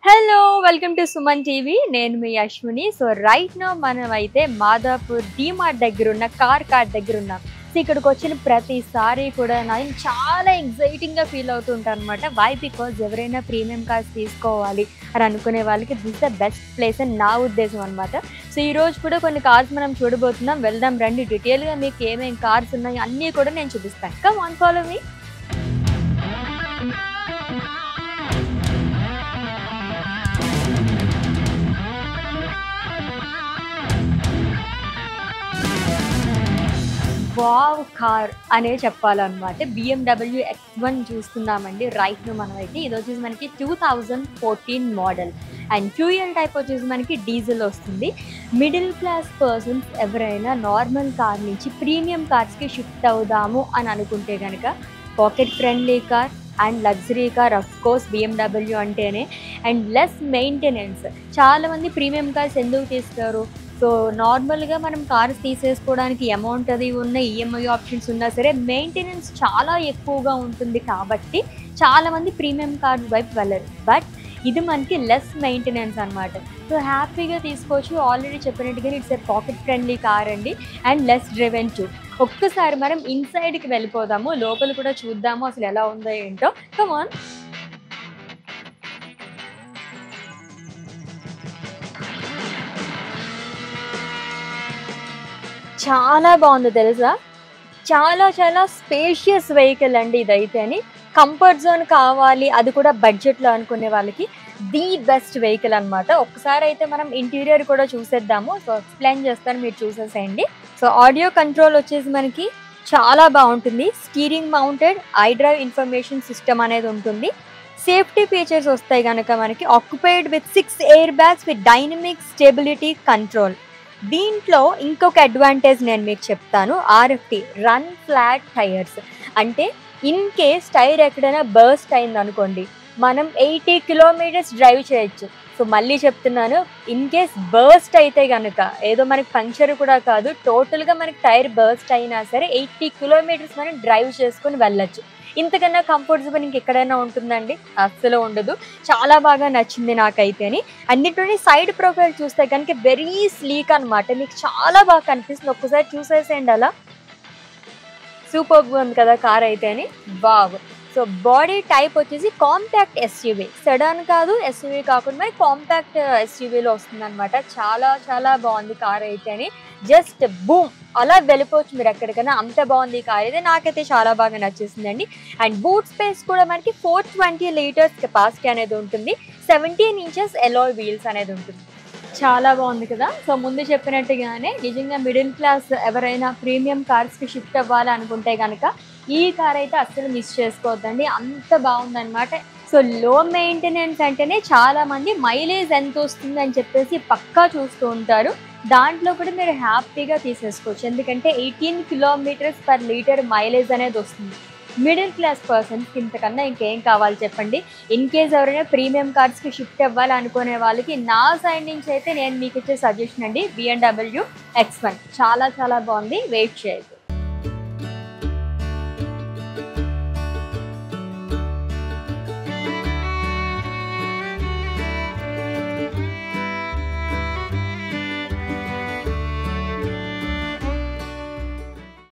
Hello welcome to Suman TV. నేను మీ Ashwini. So right now మనం అయితే మాదాపూర్ డీమార్ట్ దగ్గర ఉన్న కార్ దగ్గర ఉన్నాం. సో ఇక్కడికి వచ్చిన ప్రతిసారి కూడా నేను చాలా ఎగ్జైటింగ్గా ఫీల్ అవుతుంటాను అనమాట. వై బికాజ్ ఎవరైనా ప్రీమియం కార్స్ తీసుకోవాలి అని అనుకునే వాళ్ళకి దిస్ ద బెస్ట్ ప్లేస్ అని నా ఉద్దేశం అనమాట. సో ఈరోజు కూడా కొన్ని కార్స్ మనం చూడబోతున్నాం. వెళ్దాం రండి. డీటెయిల్గా మీకు ఏమేమి కార్స్ ఉన్నాయి అన్నీ కూడా నేను చూపిస్తాను. Come on follow me. Wow car అనే చెప్పాలన్నమాట. BMW X1 చూస్తున్నామండి రైట్ ను. మనమైతే ఇది వచ్చేసి మనకి 2014 మోడల్ అండ్ ఫ్యూయల్ టైప్ వచ్చేసి మనకి డీజిల్ వస్తుంది. మిడిల్ క్లాస్ పర్సన్స్ ఎవరైనా నార్మల్ కార్ నుంచి ప్రీమియం కార్స్కి షిఫ్ట్ అవుదాము అని అనుకుంటే కనుక pocket friendly car and luxury car of course BMW అంటేనే. And less maintenance. చాలామంది ప్రీమియం కార్స్ ఎందుకు తీస్తారు? సో నార్మల్గా మనం కార్స్ తీసేసుకోవడానికి అమౌంట్ అది ఉన్న ఈఎంఐ ఆప్షన్స్ ఉన్నా సరే మెయింటెనెన్స్ చాలా ఎక్కువగా ఉంటుంది కాబట్టి చాలామంది ప్రీమియం కార్ వైపు వెళ్ళరు. బట్ ఇది మనకి లెస్ మెయింటెనెన్స్ అనమాట. సో హ్యాపీగా తీసుకోవచ్చు. ఆల్రెడీ చెప్పినట్టుగా it's a pocket friendly car అండి అండ్ లెస్ డ్రివెన్ టూ. ఒక్కసారి మనం ఇన్సైడ్కి వెళ్ళిపోదాము, లోపల కూడా చూద్దాము అసలు ఎలా ఉందో ఏంటో. Come on. చాలా బాగుంది తెలుసా. చాలా స్పేషియస్ వెహికల్ అండి ఇదైతే. అని కంఫర్ట్ జోన్ కావాలి అది కూడా బడ్జెట్లో అనుకునే వాళ్ళకి ది బెస్ట్ వెహికల్ అనమాట. ఒక్కసారి అయితే మనం ఇంటీరియర్ కూడా చూసేద్దాము. సో ఎక్స్ప్లెయిన్ చేస్తాను, మీరు చూసేసేయండి. సో ఆడియో కంట్రోల్ వచ్చేసి మనకి చాలా బాగుంటుంది. Steering mounted iDrive information system అనేది ఉంటుంది. సేఫ్టీ ఫీచర్స్ వస్తాయి కనుక మనకి occupied with 6 air bags with dynamic stability control. దీంట్లో ఇంకొక అడ్వాంటేజ్ నేను మీకు చెప్తాను. RFT run flat tyres. అంటే ఇన్ కేస్ టైర్ ఎక్కడైనా బర్స్ట్ అయింది అనుకోండి, మనం 80 కిలోమీటర్స్ డ్రైవ్ చేయొచ్చు. సో మళ్ళీ చెప్తున్నాను, ఇన్ కేస్ బర్స్ట్ అయితే కనుక ఏదో మనకి పంక్చర్ కూడా కాదు, టోటల్గా మనకి టైర్ బర్స్ట్ అయినా సరే 80 కిలోమీటర్స్ మనం డ్రైవ్ చేసుకుని వెళ్ళొచ్చు. ఇంతకన్నా కంఫర్టబుల్ ఇంకెక్కడైనా ఉంటుందండి? అస్సలు ఉండదు. చాలా బాగా నచ్చింది నాకైతేని. అన్నింటినీ సైడ్ ప్రొఫైల్ చూస్తే కనుక వెరీ స్లీక్ అనమాట. మీకు చాలా బాగా కనిపిస్తుంది. ఒక్కసారి చూసేసేయండి అలా. సూపర్గా ఉంది కదా కార్ అయితే అని. బాగు. సో బాడీ టైప్ వచ్చేసి కాంపాక్ట్ SUV. సెడాన్ కాదు, SUV కాకుండా కాంపాక్ట్ SUVలో వస్తుంది అనమాట. చాలా బాగుంది కార్ అయితే అని. జస్ట్ బూమ్ అలా వెళ్ళిపోవచ్చు మీరు ఎక్కడికైనా, అంత బాగుంది కార్ అయితే. నాకైతే చాలా బాగా నచ్చేసిందండి. అండ్ బూట్ స్పేస్ కూడా మనకి 420 లీటర్స్ కెపాసిటీ అనేది ఉంటుంది. 17 ఇంచెస్ ఎలాయ్ వీల్స్ అనేది ఉంటుంది. చాలా బాగుంది కదా. సో ముందు చెప్పినట్టుగానే నిజంగా మిడిల్ క్లాస్ ఎవరైనా ప్రీమియం కార్స్కి షిఫ్ట్ అవ్వాలి అనుకుంటే కనుక ఈ కార్ అయితే అస్సలు మిస్ చేసుకోవద్దండి. అంత బాగుందన్నమాట. సో లో మెయింటెనెన్స్ అంటేనే చాలామంది మైలేజ్ ఎంత వస్తుంది అని చెప్పేసి పక్కా చూస్తూ ఉంటారు. దాంట్లో కూడా మీరు హ్యాపీగా తీసేసుకోవచ్చు. ఎందుకంటే 18 కిలోమీటర్స్ పర్ లీటర్ మైలేజ్ అనేది వస్తుంది. మిడిల్ క్లాస్ పర్సన్స్కి ఇంతకన్నా ఇంకేం కావాలి చెప్పండి. ఇన్ కేస్ ఎవరైనా ప్రీమియం కార్స్కి షిఫ్ట్ అవ్వాలి అనుకునే వాళ్ళకి నా సైడ్ నుంచి అయితే నేను మీకు ఇచ్చే సజెషన్ అండి BMW X1. చాలా బాగుంది. వెయిట్ చేయదు.